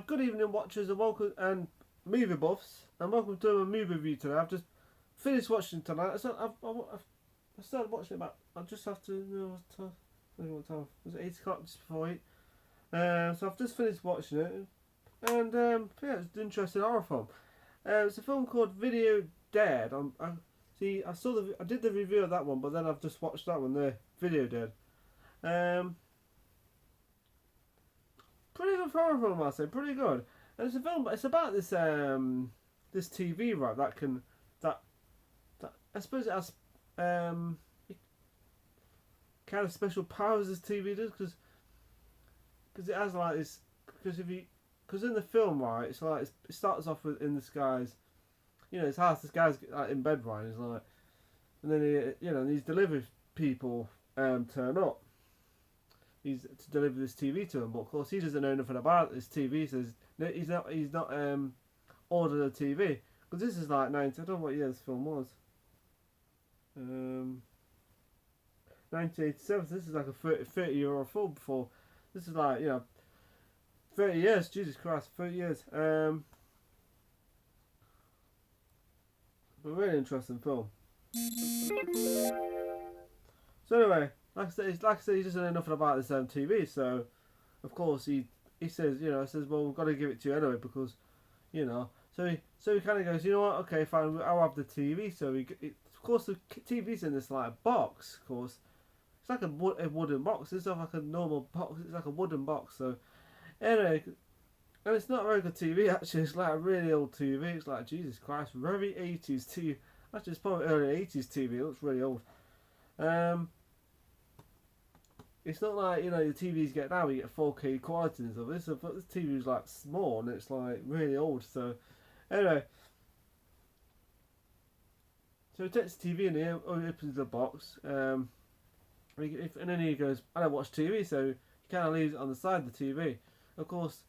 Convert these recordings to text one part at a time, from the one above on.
Good evening, watchers, and welcome and movie buffs, and welcome to a movie review today. I've just finished watching tonight. So I started watching about. I just have to. What time? Was it 8 o'clock? Just before 8. So I've just finished watching it, and yeah, it's an interesting horror film. It's a film called Video Dead. I did the review of that one, but then I've just watched that one there, Video Dead. Pretty good horror film, I'd say. Pretty good. And it's a film, but it's about this this TV, right? That I suppose it has kind of special powers as TV does, because it has like this. Because in the film, right, it's like it starts off with in this guy's, his house. This guy's like in bed, right? And he's like, and then these delivery people turn up. He's to deliver this TV to him, but of course he doesn't know nothing about this TV. He says he's not ordered a TV, because this is like 90. I don't know what year this film was. 1987. So this is like a 30-year-old film before. This is like 30 years. Jesus Christ, 30 years. But really interesting film. So anyway. Like I said, he doesn't know nothing about this TV, so of course he says, well, we've got to give it to you anyway, because, so he kind of goes, you know what, okay, fine, I'll have the TV. So of course the TV's in this like box, of course, it's like a wooden box. It's not like a normal box, it's like a wooden box. So anyway, and it's not a very good TV actually. It's like a really old TV. It's like, Jesus Christ, very 80s TV. Actually, it's probably early 80s TV. It looks really old. It's not like, the TVs get now, you get 4K quality and stuff. This TV is like small and it's like really old. So anyway, so he takes the TV and he opens the box, and then he goes, I don't watch TV, so he kind of leaves it on the side of the TV. Of course,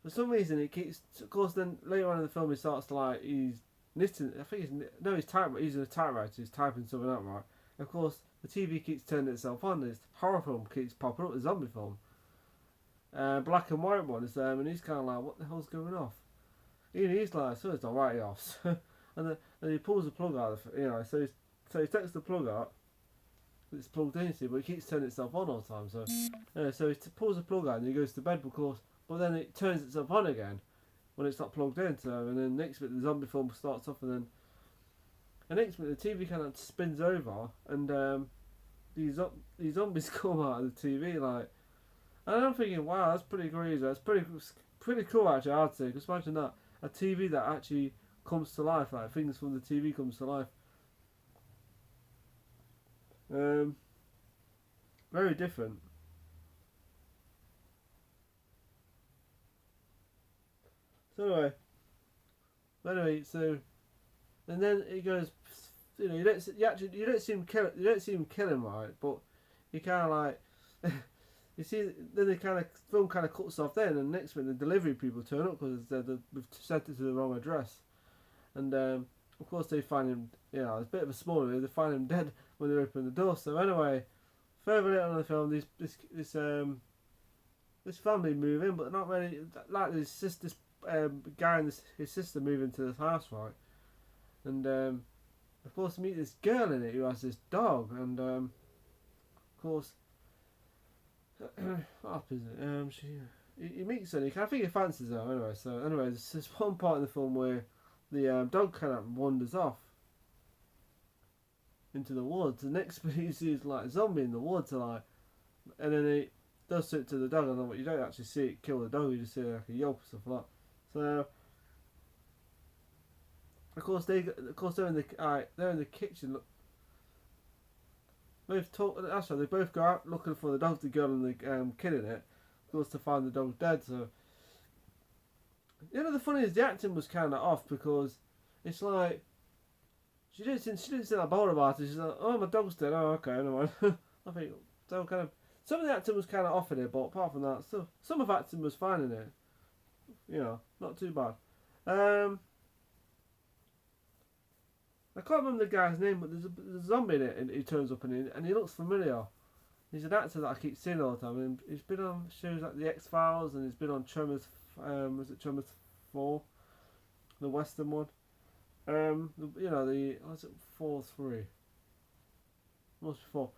for some reason it keeps. Of course, then later on in the film he starts to like he's knitting. I think he's using a typewriter. He's typing something out, right? Of course, the TV keeps turning itself on. This horror film keeps popping up, the zombie film. Black and white one is and he's kind of like, what the hell's going off? He's like, so it's alright off. and he pulls the plug out, so he takes the plug out. It's plugged in, but it keeps turning itself on all the time. So he pulls the plug out and he goes to bed, but then it turns itself on again when it's not plugged in. So, and then next bit the zombie film starts off, and then next minute the TV kind of spins over, and these zombies come out of the TV, like, and I'm thinking, wow, that's pretty crazy. That's pretty cool actually, I'd say. Because imagine that, a TV that actually comes to life, like things from the TV comes to life. Very different. So anyway, and then it goes. You don't see him kill him, right? But you kind of like you see. Then the film kind of cuts off. Then and next minute the delivery people turn up because we've sent it to the wrong address, and of course they find him. It's a bit of a spoiler. They find him dead when they open the door. So anyway, further later on in the film, this family move in, but not really like this guy and his sister move into this house, right? And of course, meet this girl in it who has this dog, and of course, what happens? He meets her. I think he fancies her anyway. So anyway, there's this one part in the film where the dog kind of wanders off into the woods. The next bit he sees like a zombie in the woods, and then he does something to the dog, and you don't actually see it kill the dog. You just see like a yelp or stuff like that. So. Of course, they're in the kitchen. They both go out looking for the dog, the girl and the kid in it. Of course, to find the dog dead. So, the funny is the acting was kind of off, because it's like she didn't seem that bothered about it. She's like, oh, my dog's dead. Oh, okay, no mind. I think so. Some of the acting was kind of off in it, but apart from that, some of the acting was fine in it. Not too bad. I can't remember the guy's name, but there's a zombie in it, and he turns up and he looks familiar. He's an actor that I keep seeing all the time, and he's been on shows like The X-Files, and he's been on Tremors Was it Tremors 4, the Western one? Was it 4-3? Must be 4.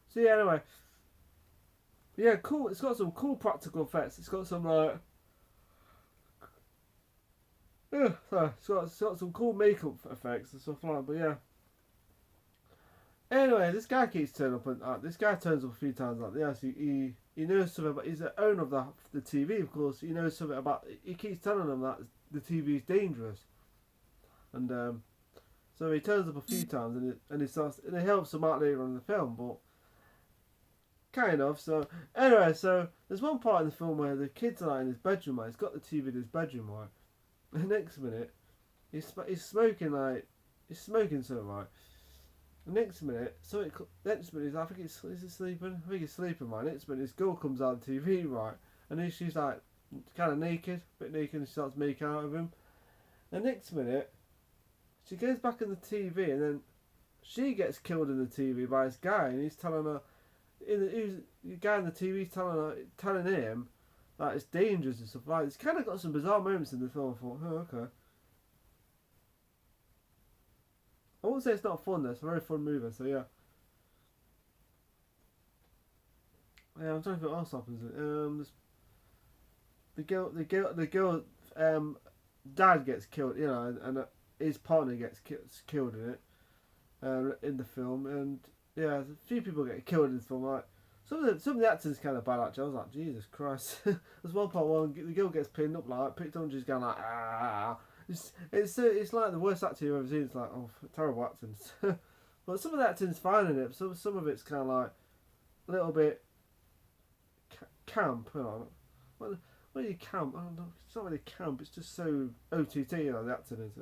So yeah, anyway, yeah, cool. It's got some cool practical effects. It's got some it's got some cool makeup effects and stuff like that. But yeah. Anyway, this guy keeps turning up, and this guy turns up a few times. Like, yes, he knows something about. He's the owner of the TV, of course. He knows something about. He keeps telling them that the TV is dangerous, and so he turns up a few times, and it helps him out later on in the film, but kind of. So anyway, so there's one part in the film where the kid's like in his bedroom. Right? He's got the TV in his bedroom, right? And the next minute, he's smoking something, right? The next minute, I think is he sleeping? I think he's sleeping, right? Next minute, this girl comes out on TV, right? And then she's like, kind of naked, a bit naked, and she starts making out with him. The next minute, she goes back in the TV, and then she gets killed in the TV by this guy, and he's telling her, the guy in the TV telling him that it's dangerous and stuff like that. It's kind of got some bizarre moments in the film. I thought, oh, okay. I won't say it's not fun. It's a very fun movie. So yeah. Yeah, I'm trying to think what else happens. The girl, dad gets killed. You know, and his partner gets killed in it, in the film. And yeah, a few people get killed in the film. Like some of the acting's kind of bad. Actually, I was like, Jesus Christ. There's one part where the girl gets picked up, and she's going like, ah. It's like the worst acting you've ever seen. It's like, oh, terrible acting. But some of the acting's fine in it. Some of it's kind of like a little bit camp. You know, when you camp, I don't know. It's not really camp. It's just so OTT. You know, the acting is.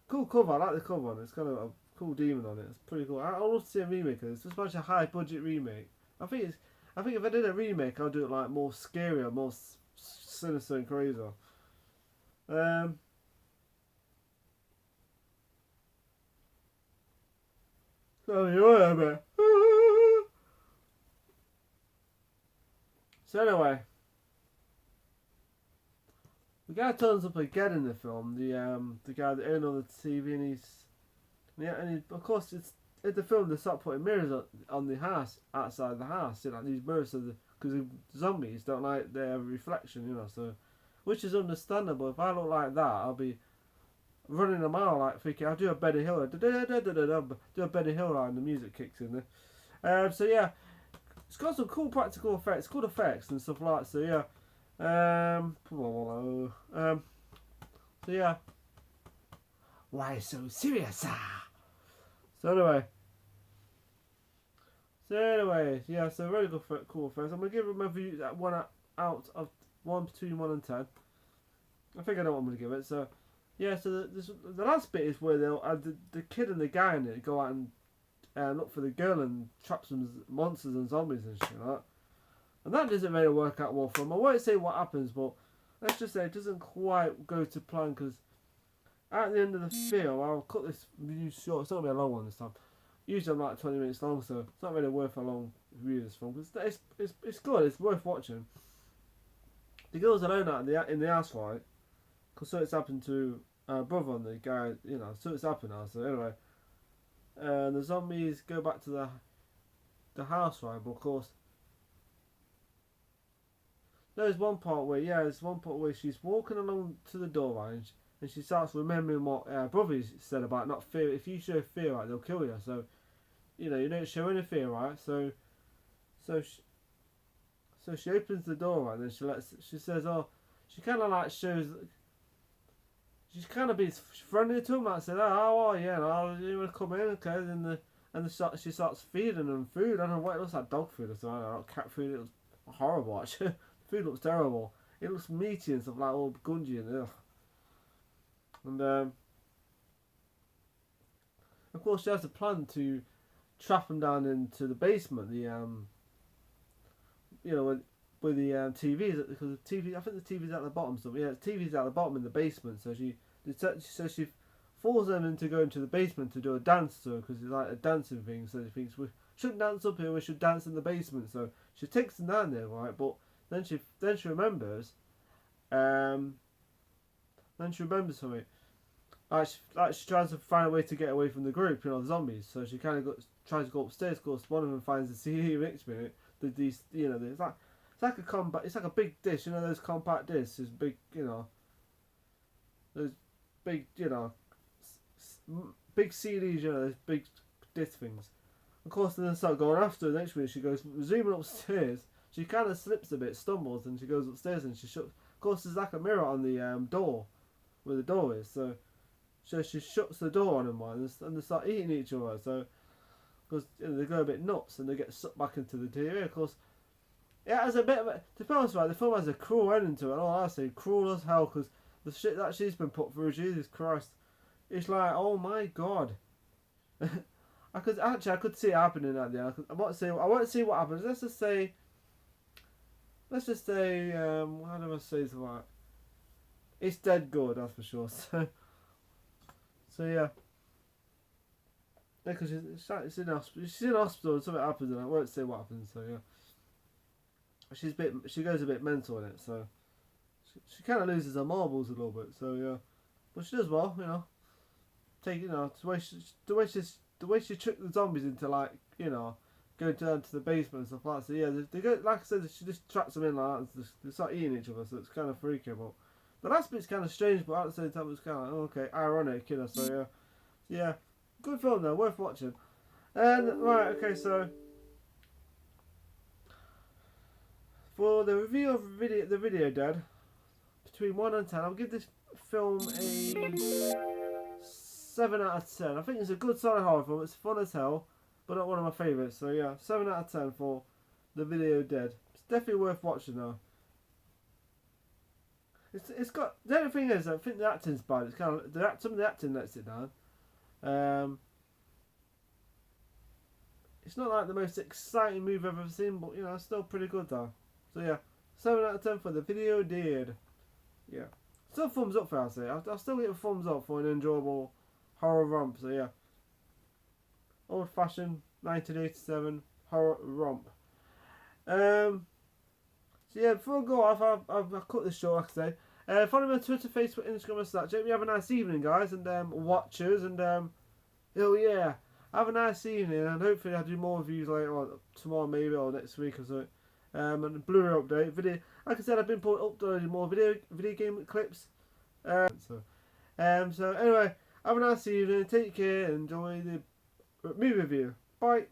Cool cover. I like the cover on it. It's got a cool demon on it. It's pretty cool. I love to see a remake of this. It's such a high budget remake. I think if I did a remake, I'd do it like more scary or more sinister and crazy. So anyway, the guy turns up again in the film. The guy that owned on the TV, and of course it's in the film they start putting mirrors on the house outside the house. You know, like these mirrors because the zombies don't like their reflection, you know, so which is understandable. If I look like that, I'll be running a mile like thinking I'll do a Benny Hill, do a Benny Hill line, and the music kicks in there. So yeah, it's got some cool practical effects, good effects and stuff like that. So yeah, so yeah, why so serious? So anyway, yeah, so very good, cool effects. I'm gonna give them a review at 1 out of 1 between 1 and 10. I think I know what I'm gonna give it. So yeah, so the last bit is where the kid and the guy in it go out and look for the girl and trap some monsters and zombies and shit like that. And that doesn't really work out well for them. I won't say what happens, but let's just say it doesn't quite go to plan, because at the end of the film, I'll cut this review short. It's not going to be a long one this time. Usually I'm like 20 minutes long, so it's not really worth a long review of this film, because it's good, it's worth watching. The girl's alone out in the house, right? Because so it's happened to her brother and the guy, you know, so it's happened now. So anyway, the zombies go back to the house, right? But of course, there's one part where she's walking along to the door, right? And she starts remembering what her brother said about not fear. If you show fear, right, they'll kill you. So, you know, you don't show any fear, right? So she opens the door, right? And then she says, oh, she kind of like shows. She's kind of being friendly to him. Like said, oh, how are you? And you want to come in, okay? She starts feeding them food. I don't know what it looks like, dog food or something. Or cat food. It was horrible actually. Food looks terrible. It looks meaty and stuff, like all gungy and ugh. And of course she has a plan to trap them down into the basement. The you know, with the TVs, because the TV, I think the TV's at the bottom. So yeah, the TV's at the bottom in the basement. So she forces them into going to the basement to do a dance to her, because it's like a dancing thing. So she thinks shouldn't dance up here, we should dance in the basement. So she takes them down there, right? But then she remembers, then she remembers something. She tries to find a way to get away from the group, you know, the zombies. So she kind of tries to go upstairs. Of course, one of them finds the CD mix with it. These, you know, it's like a compact. It's like a big dish, you know, those compact discs. Those big, you know, those big, you know, big CDs, you know, those big disc things. Of course, then they start going after her. Next minute, she goes zooming upstairs. She kind of slips a bit, stumbles, and she goes upstairs and she shuts. Of course, there's like a mirror on the door, where the door is. So she shuts the door on them, and they start eating each other. So, because you know, they go a bit nuts and they get sucked back into the TV. Of course, it has a bit of a. To be honest, right, the film has a cruel ending to it. And all I say, cruel as hell, because the shit that she's been put through, Jesus Christ, it's like, oh my God. I could see it happening at the end. I won't see what happens. Let's just say, how do I say that? It's dead good, that's for sure. So yeah. Because she's in hospital and something happens and I won't say what happens, so yeah. She goes a bit mental in it, so she kind of loses her marbles a little bit, so yeah. But she does well, you know. The way she tricked the zombies into, like, you know, going down to the basement and stuff like that. So yeah, they go, like I said, she just traps them in like that and they start eating each other, so it's kind of freaky. But the last bit's kind of strange, but at the same time it's kind of like, oh, okay, ironic, you know. So yeah, good film though, worth watching. And right, okay, so for the review of the video Dead, between 1 and 10, I'll give this film a 7 out of 10. I think it's a good solid horror film. It's fun as hell, but not one of my favourites. So yeah, 7 out of 10 for the video Dead. It's definitely worth watching though. It's got, the only thing is I think the acting's bad. It's kind of some of the acting lets it down. It's not like the most exciting movie I've ever seen, but you know, it's still pretty good though. So yeah, 7 out of 10 for the video Dead. Yeah, still thumbs up for I'll say. I'll still give a thumbs up for an enjoyable horror romp. So yeah, old fashioned 1987 horror romp. So yeah, before I go off, I've cut this short, like I say. Follow me on Twitter, Facebook, Instagram, and Snapchat. Hope you have a nice evening, guys, and watchers, and oh yeah, have a nice evening, and hopefully I'll do more reviews later on, tomorrow maybe, or next week or something. And a Blu-ray update video. Like I said, I've been uploading more video game clips. So anyway, have a nice evening. Take care. And enjoy the movie review. Bye.